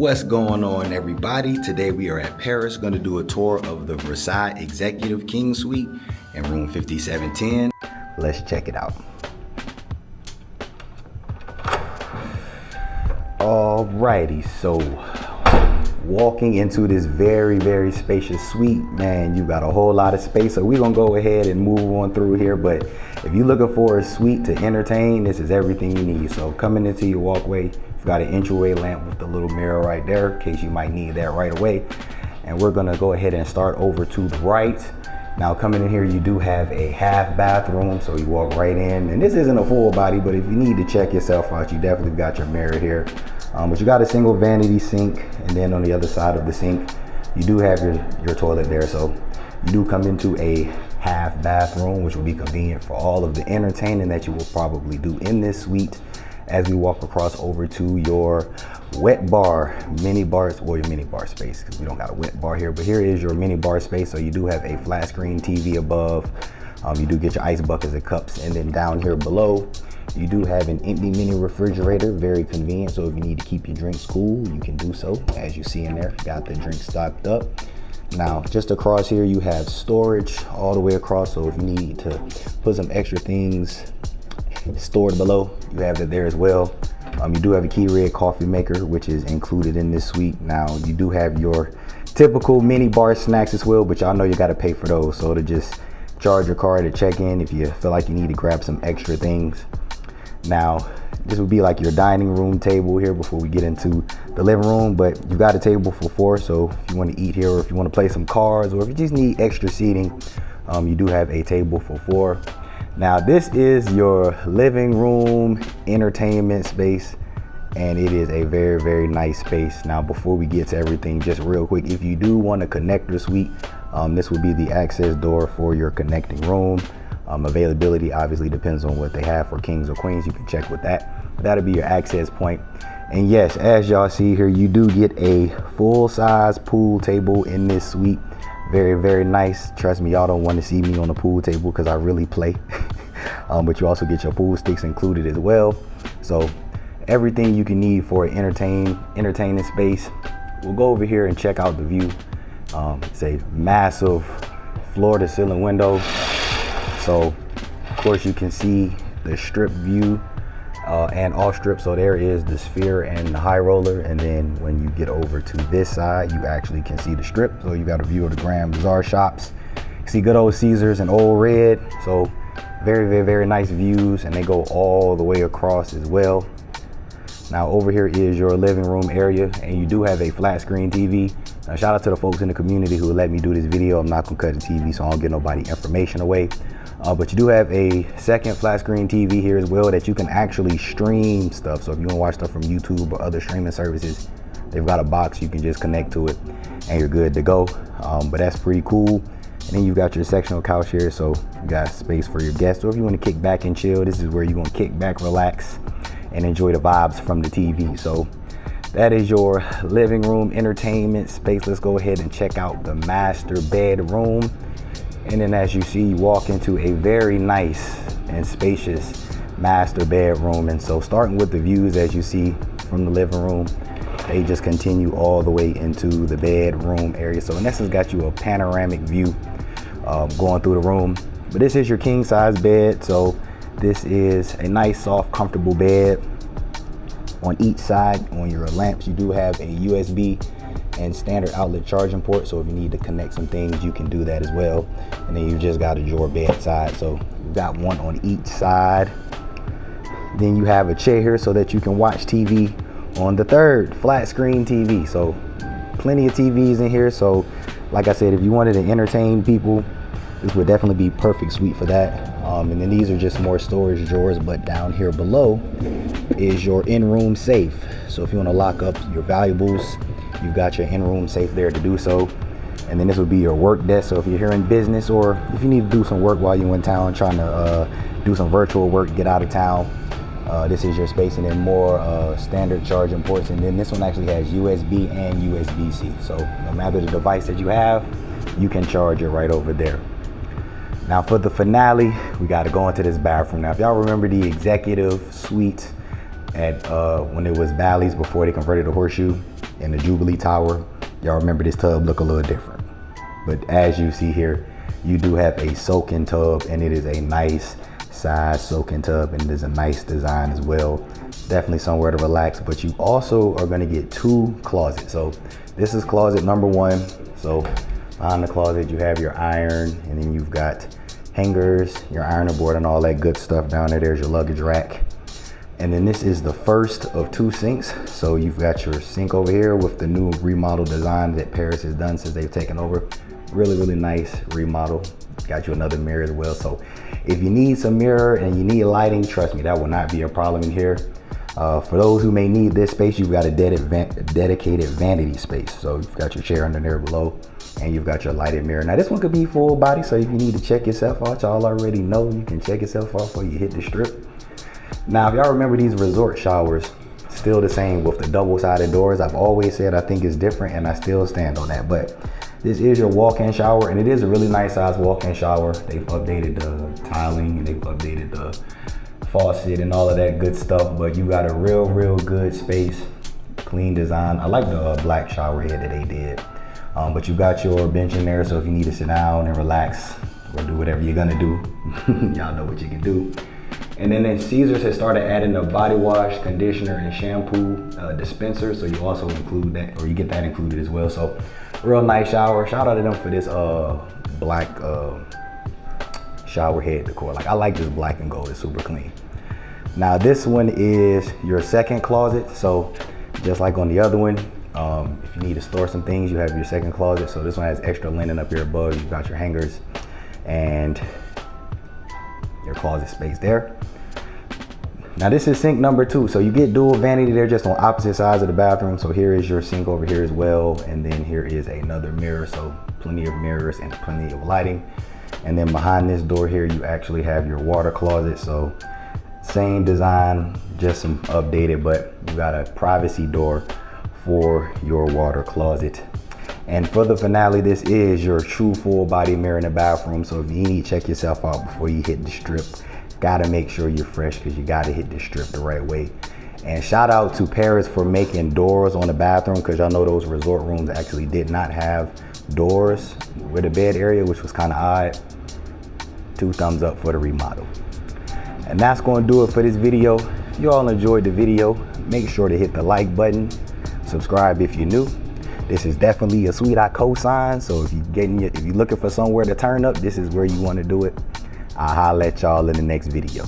What's going on, everybody? Today we are at Paris, going to do a tour of the Versailles Executive King Suite in room 5710. Let's check it out. Alrighty, so walking into this very spacious suite, man, you got a whole lot of space. So we're gonna go ahead and move on through here. But if you're looking for a suite to entertain, this is everything you need. So coming into your walkway, you've got an entryway lamp with the little mirror right there in case you might need that right away. And we're gonna go ahead and start over to the right. Now coming in here, you do have a half bathroom, so you walk right in. And this isn't a full body, but if you need to check yourself out, you definitely got your mirror here. But you got a single vanity sink, and then on the other side of the sink, you do have your toilet there. So you do come into a half bathroom, which will be convenient for all of the entertaining that you will probably do in this suite. As we walk across over to your wet bar, mini bar, well, your mini bar space, because we don't got a wet bar here, but here is your mini bar space. So you do have a flat screen TV above. You do get your ice buckets and cups, and then down here below, you do have an empty mini refrigerator, very convenient. So if you need to keep your drinks cool, you can do so. As you see in there, got the drinks stocked up. Now, just across here, you have storage all the way across. So if you need to put some extra things stored below, you have that there as well. You do have a Keurig coffee maker, which is included in this suite. Now, you do have your typical mini bar snacks as well, but y'all know you got to pay for those. So to just charge your card to check in if you feel like you need to grab some extra things. Now, this would be like your dining room table here before we get into the living room, but you've got a table for four. So if you want to eat here, or if you want to play some cards, or if you just need extra seating, you do have a table for four. Now, this is your living room entertainment space, and it is a very nice space. Now, before we get to everything, just real quick, if you do want a connector suite, this would be the access door for your connecting room. Availability obviously depends on what they have for kings or queens. You can check with that. That'll be your access point. And yes, as y'all see here, you do get a full-size pool table in this suite. Very nice. Trust me, y'all don't want to see me on the pool table because I really play. But you also get your pool sticks included as well. So everything you can need for an entertaining space. We'll go over here and check out the view. It's a massive floor-to-ceiling window. So of course you can see the strip view and off strip. So there is the sphere and the high roller. And then when you get over to this side, you actually can see the strip. So you got a view of the Grand Bazaar shops. You see good old Caesars and Old Red. So very nice views, and they go all the way across as well. Now over here is your living room area, and you do have a flat screen TV. Now, shout out to the folks in the community who let me do this video. I'm not gonna cut the TV, so I don't give nobody information away. But you do have a second flat screen TV here as well that you can actually stream stuff. So if you want to watch stuff from YouTube or other streaming services, they've got a box you can just connect to it and you're good to go. But that's pretty cool. And then you've got your sectional couch here, so you got space for your guests. Or if you want to kick back and chill, this is where you're going to kick back, relax, and enjoy the vibes from the TV. So that is your living room entertainment space. Let's go ahead and check out the master bedroom. And then as you see, you walk into a very nice and spacious master bedroom. And so starting with the views, as you see from the living room, they just continue all the way into the bedroom area. So in essence, got you a panoramic view going through the room. But this is your king size bed. So this is a nice, soft, comfortable bed. On each side, on your lamps, you do have a USB and standard outlet charging port. So if you need to connect some things, you can do that as well. And then you just got a drawer bedside. So you've got one on each side. Then you have a chair here so that you can watch TV on the third flat screen TV. So plenty of TVs in here. So like I said, if you wanted to entertain people, this would definitely be perfect suite for that. And then these are just more storage drawers, but down here below is your in-room safe. So if you want to lock up your valuables, you've got your in-room safe there to do so. And then this would be your work desk. So if you're here in business, or if you need to do some work while you're in town, trying to do some virtual work, get out of town, this is your space. And then more standard charging ports. And then this one actually has USB and USB-C. So no matter the device that you have, you can charge it right over there. Now for the finale, we got to go into this bathroom. Now, if y'all remember the executive suite at when it was Bally's before they converted to Horseshoe, in the Jubilee Tower, y'all remember this tub look a little different. But as you see here, you do have a soak-in tub, and it is a nice size soak-in tub, and it is a nice design as well. Definitely somewhere to relax, but you also are gonna get 2 closets. So this is closet number 1. So behind the closet, you have your iron, and then you've got hangers, your ironing board, and all that good stuff down there. There's your luggage rack. And then this is the first of 2 sinks. So you've got your sink over here with the new remodel design that Paris has done since they've taken over. Really nice remodel. Got you another mirror as well. So if you need some mirror and you need lighting, trust me, that will not be a problem in here. For those who may need this space, you've got a dedicated vanity space. So you've got your chair under there below, and you've got your lighted mirror. Now this one could be full body, so if you need to check yourself out, y'all already know you can check yourself out before you hit the strip. Now, if y'all remember these resort showers, still the same with the double-sided doors. I've always said I think it's different, and I still stand on that. But this is your walk-in shower, and it is a really nice size walk-in shower. They've updated the tiling, and they've updated the faucet and all of that good stuff. But you got a real good space, clean design. I like the black shower head that they did. But you got your bench in there, so if you need to sit down and relax or do whatever you're gonna do, y'all know what you can do. And then Caesars has started adding the body wash, conditioner, and shampoo dispenser. So you also include that, or you get that included as well. So real nice shower. Shout out to them for this black shower head decor. Like, I like this black and gold, it's super clean. Now this one is your second closet. So just like on the other one, if you need to store some things, you have your second closet. So this one has extra linen up here above. You've got your hangers and your closet space there. Now this is sink number 2. So you get dual vanity. They're just on opposite sides of the bathroom. So here is your sink over here as well. And then here is another mirror. So plenty of mirrors and plenty of lighting. And then behind this door here, you actually have your water closet. So same design, just some updated, but you got a privacy door for your water closet. And for the finale, this is your true full body mirror in the bathroom. So if you need to check yourself out before you hit the strip, gotta make sure you're fresh, because you gotta hit the strip the right way. And shout out to Paris for making doors on the bathroom, because y'all know those resort rooms actually did not have doors with a bed area, which was kind of odd. 2 thumbs up for the remodel. And that's going to do it for this video. If you all enjoyed the video, make sure to hit the like button, subscribe if you're new. This is definitely a Sweet I cosign, so if you're looking for somewhere to turn up, this is where you want to do it. I'll holler at y'all in the next video.